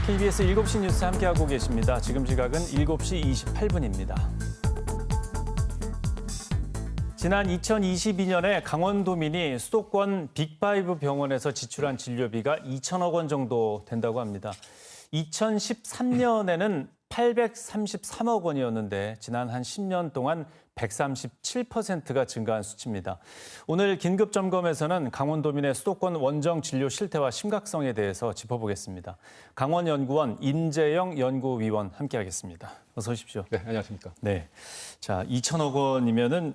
KBS 7시 뉴스 함께하고 계십니다. 지금 시각은 7시 28분입니다. 지난 2022년에 강원도민이 수도권 빅5 병원에서 지출한 진료비가 2천억 원 정도 된다고 합니다. 2013년에는 833억 원이었는데 지난 한 10년 동안 137%가 증가한 수치입니다. 오늘 긴급 점검에서는 강원도민의 수도권 원정 진료 실태와 심각성에 대해서 짚어보겠습니다. 강원연구원 임재영 연구위원 함께하겠습니다. 어서 오십시오. 네, 안녕하십니까. 네, 자 2천억 원이면은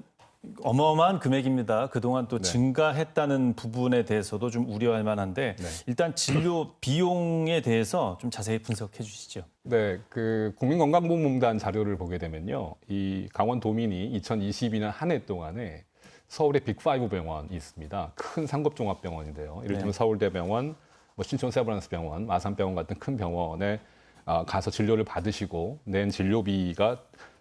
어마어마한 금액입니다. 그동안 또 증가했다는 부분에 대해서도 좀 우려할 만한데 일단 진료 비용에 대해서 좀 자세히 분석해 주시죠. 네, 그 국민건강보험공단 자료를 보게 되면요. 이 강원도민이 2022년 한 해 동안에 서울의 빅5 병원이 있습니다. 큰 상급종합병원인데요. 이를테면 서울대병원, 신촌 세브란스병원, 마산병원 같은 큰 병원에 가서 진료를 받으시고 낸 진료비가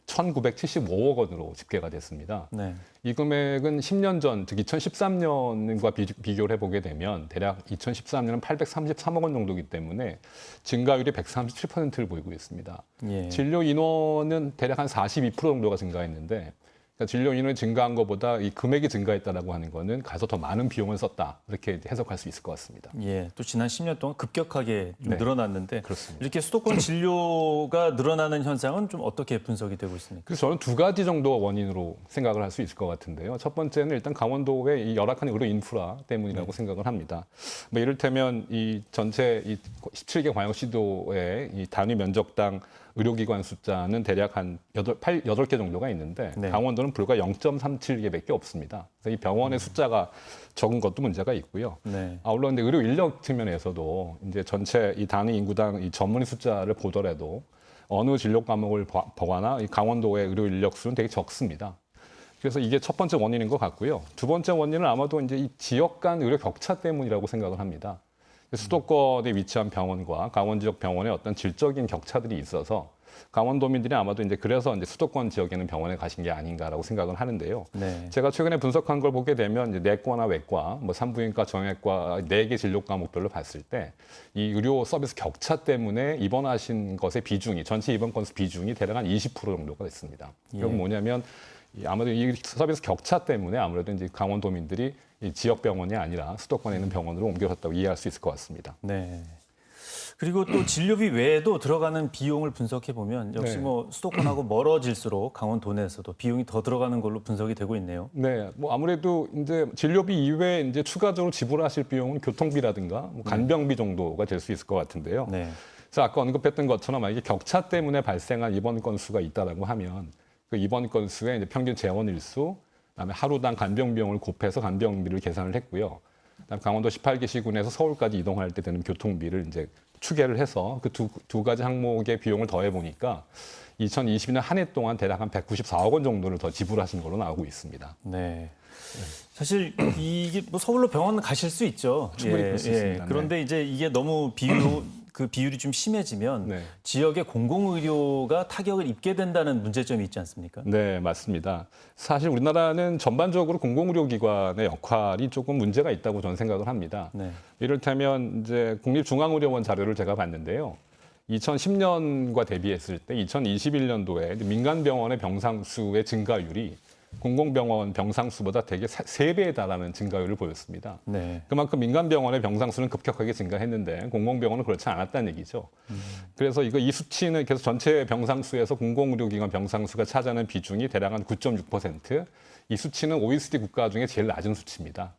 1,975억 원으로 집계가 됐습니다. 네. 이 금액은 10년 전, 즉 2013년과 비교를 해보게 되면 대략 2013년은 833억 원 정도이기 때문에 증가율이 137%를 보이고 있습니다. 예. 진료 인원은 대략 한 42% 정도가 증가했는데 그러니까 진료 인원이 증가한 것보다 이 금액이 증가했다라고 하는 거는 가서 더 많은 비용을 썼다. 이렇게 해석할 수 있을 것 같습니다. 예, 또 지난 10년 동안 급격하게 좀 늘어났는데 그렇습니다. 이렇게 수도권 진료가 늘어나는 현상은 좀 어떻게 분석이 되고 있습니까? 그래서 저는 두 가지 정도 원인으로 생각을 할 수 있을 것 같은데요. 첫 번째는 일단 강원도의 이 열악한 의료 인프라 때문이라고 생각을 합니다. 이를테면 이 전체 이 17개 광역시도의 이 단위 면적당 의료기관 숫자는 대략 한 8개 정도가 있는데 강원도는 불과 0.37개밖에 없습니다. 그래서 이 병원의 숫자가 적은 것도 문제가 있고요. 물론 이제 의료 인력 측면에서도 이제 전체 이 단위 인구당 이 전문의 숫자를 보더라도 어느 진료 과목을 보거나 이 강원도의 의료 인력 수는 되게 적습니다. 그래서 이게 첫 번째 원인인 것 같고요. 두 번째 원인은 아마도 이제 이 지역 간 의료 격차 때문이라고 생각을 합니다. 수도권에 위치한 병원과 강원 지역 병원의 어떤 질적인 격차들이 있어서 강원도민들이 아마도 이제 그래서 이제 수도권 지역에는 병원에 가신 게 아닌가라고 생각을 하는데요. 제가 최근에 분석한 걸 보게 되면 이제 내과나 외과, 산부인과, 정형외과 4개 진료 과목별로 봤을 때 이 의료 서비스 격차 때문에 입원하신 것의 비중이 전체 입원 건수 비중이 대략 한 20% 정도가 됐습니다. 그건 뭐냐면 아무래도 이 서비스 격차 때문에 아무래도 이제 강원도민들이 이 지역 병원이 아니라 수도권에 있는 병원으로 옮겨졌다고 이해할 수 있을 것 같습니다. 네. 그리고 또 진료비 외에도 들어가는 비용을 분석해 보면 역시 뭐 수도권하고 멀어질수록 강원도 내에서도 비용이 더 들어가는 걸로 분석이 되고 있네요. 네, 아무래도 이제 진료비 이외에 이제 추가적으로 지불하실 비용은 교통비라든가 간병비 정도가 될 수 있을 것 같은데요. 그래서 아까 언급했던 것처럼 만약에 격차 때문에 발생한 입원 건수가 있다라고 하면 그 입원 건수의 이제 평균 재원 일수, 그다음에 하루당 간병 비용을 곱해서 간병비를 계산을 했고요. 그다음 강원도 18개 시군에서 서울까지 이동할 때 되는 교통비를 이제 추계를 해서 그 두 가지 항목의 비용을 더해 보니까 2022년 한 해 동안 대략 한 194억 원 정도를 더 지불하신 걸로 나오고 있습니다. 네. 사실 이게 뭐 서울로 병원 가실 수 있죠. 충분히 그럴 수 있습니다. 그런데 이제 이게 너무 비율이 좀 심해지면 지역의 공공의료가 타격을 입게 된다는 문제점이 있지 않습니까? 네, 맞습니다. 사실 우리나라는 전반적으로 공공의료기관의 역할이 조금 문제가 있다고 저는 생각을 합니다. 이를테면 이제 국립중앙의료원 자료를 제가 봤는데요. 2010년과 대비했을 때 2021년도에 민간병원의 병상수의 증가율이 공공병원 병상수보다 대개 3배에 달하는 증가율을 보였습니다. 그만큼 민간병원의 병상수는 급격하게 증가했는데 공공병원은 그렇지 않았다는 얘기죠. 그래서 이 수치는 계속 전체 병상수에서 공공의료기관 병상수가 차지하는 비중이 대략 한 9.6%. 이 수치는 OECD 국가 중에 제일 낮은 수치입니다.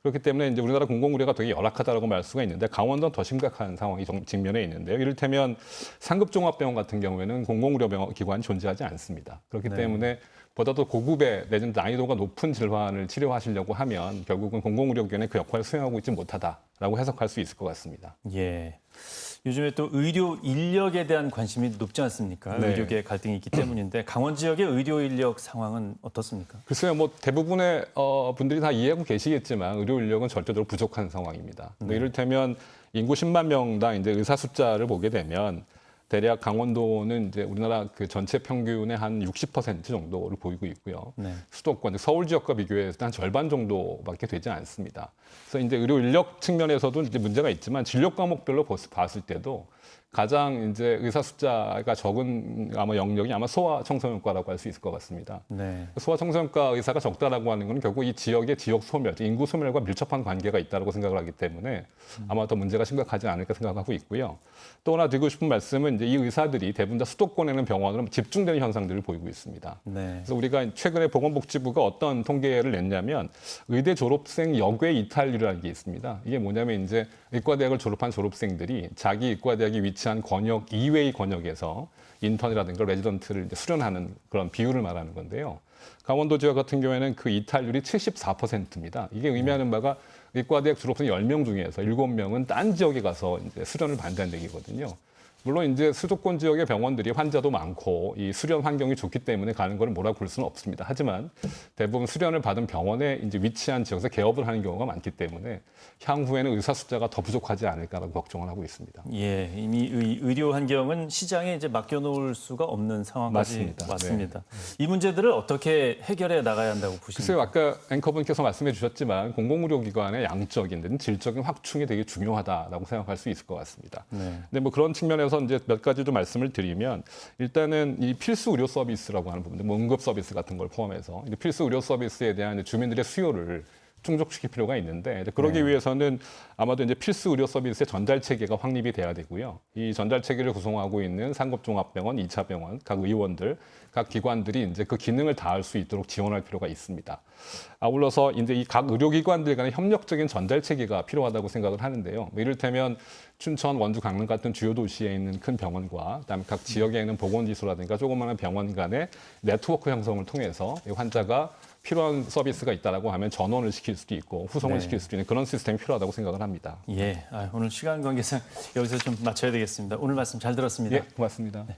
그렇기 때문에 이제 우리나라 공공의료가 되게 열악하다고 말 수가 있는데 강원도는 더 심각한 상황이 직면해 있는데요. 이를테면 상급종합병원 같은 경우에는 공공의료 기관이 존재하지 않습니다. 그렇기 때문에 보다 더 고급의 내지는 난이도가 높은 질환을 치료하시려고 하면 결국은 공공의료기관이 그 역할을 수행하고 있지 못하다라고 해석할 수 있을 것 같습니다. 예. 요즘에 또 의료 인력에 대한 관심이 높지 않습니까? 의료계 갈등이 있기 때문인데 강원 지역의 의료 인력 상황은 어떻습니까? 글쎄요, 대부분의 분들이 다 이해하고 계시겠지만 의료 인력은 절대적으로 부족한 상황입니다. 이를테면 인구 10만 명당 이제 의사 숫자를 보게 되면 대략 강원도는 이제 우리나라 그 전체 평균의 한 60% 정도를 보이고 있고요. 네. 수도권, 서울 지역과 비교해서 한 절반 정도밖에 되지 않습니다. 그래서 이제 의료 인력 측면에서도 이제 문제가 있지만 진료 과목별로 봤을 때도 가장 이제 의사 숫자가 적은 아마 영역이 아마 소아청소년과라고 할 수 있을 것 같습니다. 네. 소아청소년과 의사가 적다라고 하는 것은 결국 이 지역의 지역 소멸, 인구 소멸과 밀접한 관계가 있다고 생각을 하기 때문에 아마 더 문제가 심각하지 않을까 생각하고 있고요. 또 하나 드리고 싶은 말씀은 이제 이 의사들이 대부분 다 수도권에는 병원으로 집중되는 현상들을 보이고 있습니다. 네. 그래서 우리가 최근에 보건복지부가 어떤 통계를 냈냐면 의대 졸업생 역외 이탈률이라는 게 있습니다. 이게 뭐냐면 이제 의과대학을 졸업한 졸업생들이 자기 의과대학이 위치한 권역 이외의 권역에서 인턴이라든가 레지던트를 이제 수련하는 그런 비율을 말하는 건데요. 강원도 지역 같은 경우에는 그 이탈률이 74%입니다. 이게 의미하는 바가 의과대학 졸업생 10명 중에서 7명은 딴 지역에 가서 이제 수련을 받는다는 얘기거든요. 물론 이제 수도권 지역의 병원들이 환자도 많고 이 수련 환경이 좋기 때문에 가는 거를 뭐라고 볼 수는 없습니다. 하지만 대부분 수련을 받은 병원에 이제 위치한 지역에서 개업을 하는 경우가 많기 때문에 향후에는 의사 숫자가 더 부족하지 않을까라고 걱정을 하고 있습니다. 예, 이미 의료 환경은 시장에 이제 맡겨놓을 수가 없는 상황까지 왔습니다. 네. 이 문제들을 어떻게 해결해 나가야 한다고 보십니까? 글쎄요, 아까 앵커분께서 말씀해 주셨지만 공공의료기관의 양적인 질적인 확충이 되게 중요하다라고 생각할 수 있을 것 같습니다. 네. 근데 뭐 그런 측면에서 이제 몇 가지 좀 말씀을 드리면 일단은 이 필수 의료 서비스라고 하는 부분들, 뭐 응급 서비스 같은 걸 포함해서 이제 필수 의료 서비스에 대한 주민들의 수요를 충족시킬 필요가 있는데 그러기 위해서는 아마도 이제 필수 의료 서비스의 전달 체계가 확립이 돼야 되고요. 이 전달 체계를 구성하고 있는 상급종합병원, 2차 병원, 각 의원들, 각 기관들이 이제 그 기능을 다할 수 있도록 지원할 필요가 있습니다. 아울러서 이제 이 각 의료기관들 간의 협력적인 전달 체계가 필요하다고 생각을 하는데요. 뭐 이를테면 춘천, 원주, 강릉 같은 주요 도시에 있는 큰 병원과 그다음에 각 지역에 있는 보건지소라든가 조그마한 병원 간의 네트워크 형성을 통해서 이 환자가 필요한 서비스가 있다라고 하면 전원을 시킬 수도 있고 후송을 시킬 수도 있는 그런 시스템이 필요하다고 생각을 합니다. 예, 오늘 시간 관계상 여기서 좀 마쳐야 되겠습니다. 오늘 말씀 잘 들었습니다. 예, 고맙습니다. 네.